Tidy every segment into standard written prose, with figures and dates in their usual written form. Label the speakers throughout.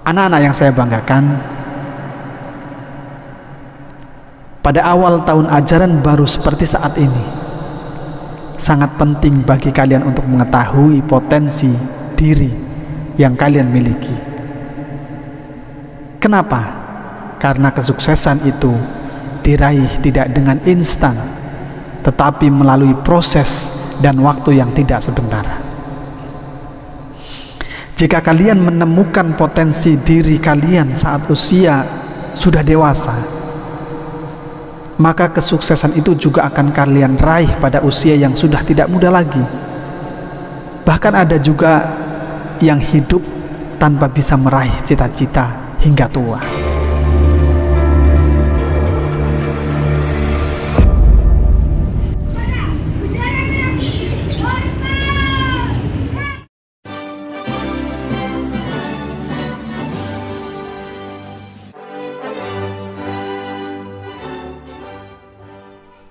Speaker 1: Anak-anak yang saya banggakan, pada awal tahun ajaran baru seperti saat ini, sangat penting bagi kalian untuk mengetahui potensi diri yang kalian miliki. Kenapa? Karena kesuksesan itu diraih tidak dengan instan, tetapi melalui proses dan waktu yang tidak sebentar. Jika kalian menemukan potensi diri kalian saat usia sudah dewasa, maka kesuksesan itu juga akan kalian raih pada usia yang sudah tidak muda lagi. Bahkan ada juga yang hidup tanpa bisa meraih cita-cita hingga tua.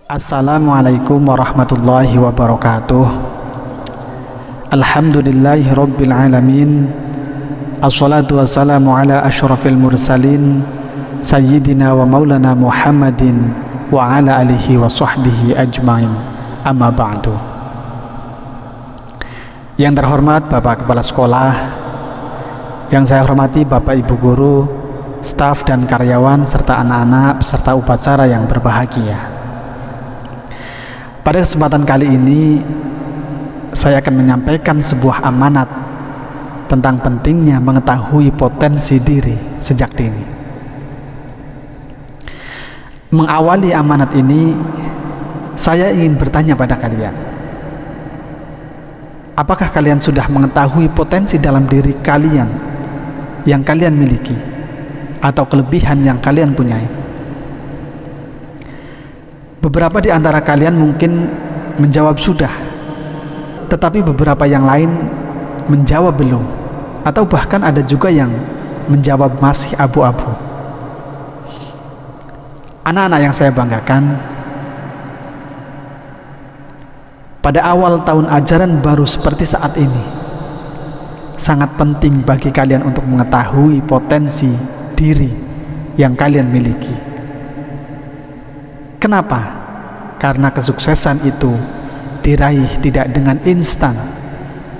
Speaker 1: Assalamualaikum warahmatullahi wabarakatuh. Alhamdulillahi rabbil alamin. Assalatu wassalamu ala asyrafil mursalin Sayyidina wa maulana Muhammadin wa ala alihi wa sahbihi ajmain. Amma ba'du. Yang terhormat Bapak Kepala Sekolah, yang saya hormati Bapak Ibu Guru, staf dan karyawan, serta anak-anak peserta upacara yang berbahagia. Pada kesempatan kali ini, saya akan menyampaikan sebuah amanat tentang pentingnya mengetahui potensi diri sejak dini. Mengawali amanat ini, saya ingin bertanya pada kalian, apakah kalian sudah mengetahui potensi dalam diri kalian yang kalian miliki atau kelebihan yang kalian punyai? Beberapa di antara kalian mungkin menjawab sudah, tetapi beberapa yang lain menjawab belum, atau bahkan ada juga yang menjawab masih abu-abu. Anak-anak yang saya banggakan, pada awal tahun ajaran baru seperti saat ini, sangat penting bagi kalian untuk mengetahui potensi diri yang kalian miliki. Kenapa? Karena kesuksesan itu diraih tidak dengan instan,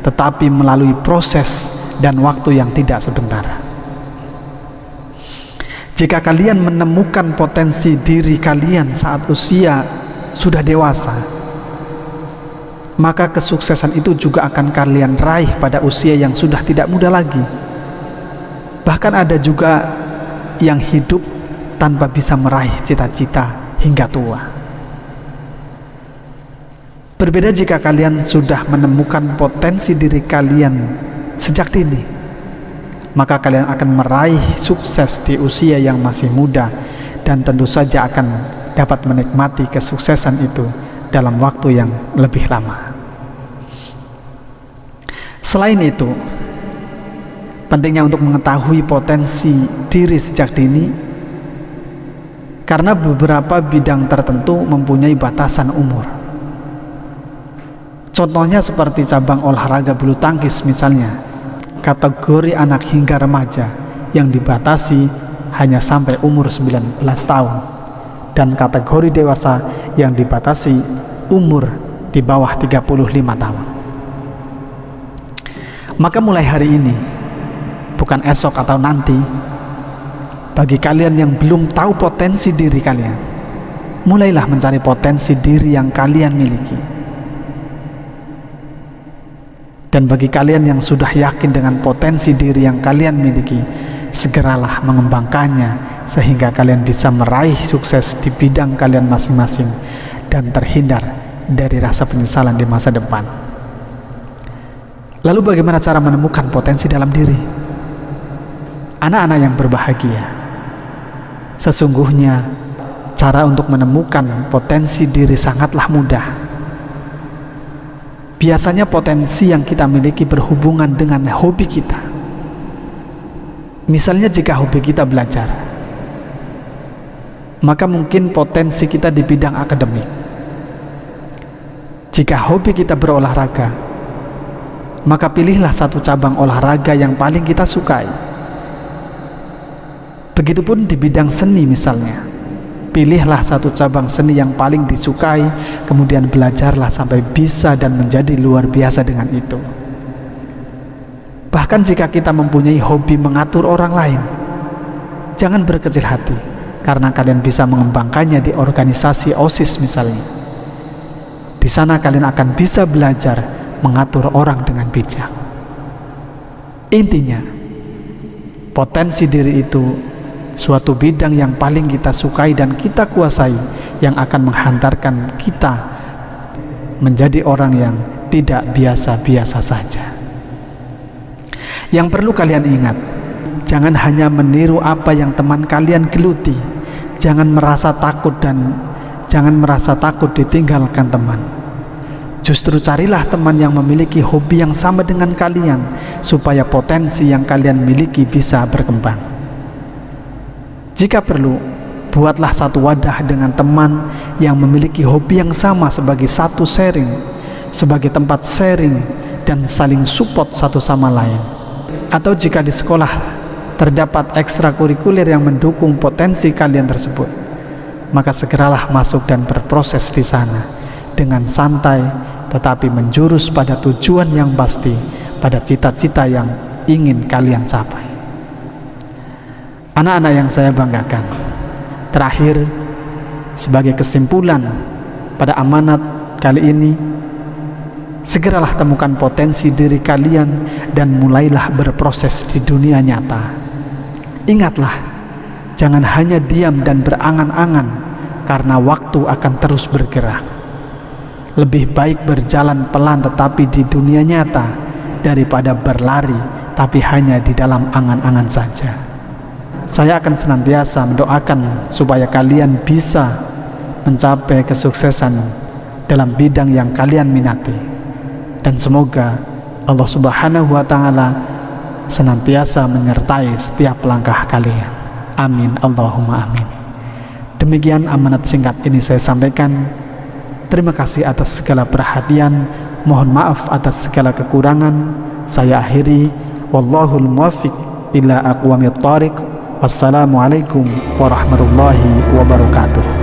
Speaker 1: tetapi melalui proses dan waktu yang tidak sebentar. Jika kalian menemukan potensi diri kalian saat usia sudah dewasa, maka kesuksesan itu juga akan kalian raih pada usia yang sudah tidak muda lagi. Bahkan ada juga yang hidup tanpa bisa meraih cita-cita hingga tua. Berbeda jika kalian sudah menemukan potensi diri kalian sejak dini, maka kalian akan meraih sukses di usia yang masih muda, dan tentu saja akan dapat menikmati kesuksesan itu dalam waktu yang lebih lama. Selain itu, pentingnya untuk mengetahui potensi diri sejak dini, karena beberapa bidang tertentu mempunyai batasan umur. Contohnya seperti cabang olahraga bulu tangkis misalnya, kategori anak hingga remaja yang dibatasi hanya sampai umur 19 tahun, dan kategori dewasa yang dibatasi umur di bawah 35 tahun. Maka mulai hari ini, bukan esok atau nanti, bagi kalian yang belum tahu potensi diri kalian, mulailah mencari potensi diri yang kalian miliki. Dan bagi kalian yang sudah yakin dengan potensi diri yang kalian miliki, segeralah mengembangkannya sehingga kalian bisa meraih sukses di bidang kalian masing-masing dan terhindar dari rasa penyesalan di masa depan. Lalu bagaimana cara menemukan potensi dalam diri? Anak-anak yang berbahagia, sesungguhnya cara untuk menemukan potensi diri sangatlah mudah. Biasanya potensi yang kita miliki berhubungan dengan hobi kita. Misalnya jika hobi kita belajar, maka mungkin potensi kita di bidang akademik. Jika hobi kita berolahraga, maka pilihlah satu cabang olahraga yang paling kita sukai. Begitupun di bidang seni misalnya. Pilihlah satu cabang seni yang paling disukai, kemudian belajarlah sampai bisa dan menjadi luar biasa dengan itu. Bahkan jika kita mempunyai hobi mengatur orang lain, jangan berkecil hati, karena kalian bisa mengembangkannya di organisasi OSIS misalnya. Di sana kalian akan bisa belajar mengatur orang dengan bijak. Intinya, potensi diri itu suatu bidang yang paling kita sukai dan kita kuasai, yang akan menghantarkan kita menjadi orang yang tidak biasa-biasa saja. Yang perlu kalian ingat, jangan hanya meniru apa yang teman kalian geluti. Jangan merasa takut ditinggalkan teman. Justru carilah teman yang memiliki hobi yang sama dengan kalian, supaya potensi yang kalian miliki bisa berkembang. Jika perlu, buatlah satu wadah dengan teman yang memiliki hobi yang sama sebagai satu sharing, sebagai tempat sharing dan saling support satu sama lain. Atau jika di sekolah terdapat ekstrakurikuler yang mendukung potensi kalian tersebut, maka segeralah masuk dan berproses di sana dengan santai, tetapi menjurus pada tujuan yang pasti, pada cita-cita yang ingin kalian capai. Anak-anak yang saya banggakan, terakhir, sebagai kesimpulan pada amanat kali ini, segeralah temukan potensi diri kalian dan mulailah berproses di dunia nyata. Ingatlah, jangan hanya diam dan berangan-angan, karena waktu akan terus bergerak. Lebih baik berjalan pelan tetapi di dunia nyata, daripada berlari tapi hanya di dalam angan-angan saja. Saya akan senantiasa mendoakan supaya kalian bisa mencapai kesuksesan dalam bidang yang kalian minati, dan semoga Allah Subhanahu wa Ta'ala senantiasa menyertai setiap langkah kalian. Amin, Allahumma amin. Demikian amanat singkat ini saya sampaikan. Terima kasih atas segala perhatian. Mohon maaf atas segala kekurangan. Saya akhiri. Wallahul muwaffiq ila aqwamit thariq. Wassalamualaikum warahmatullahi wabarakatuh.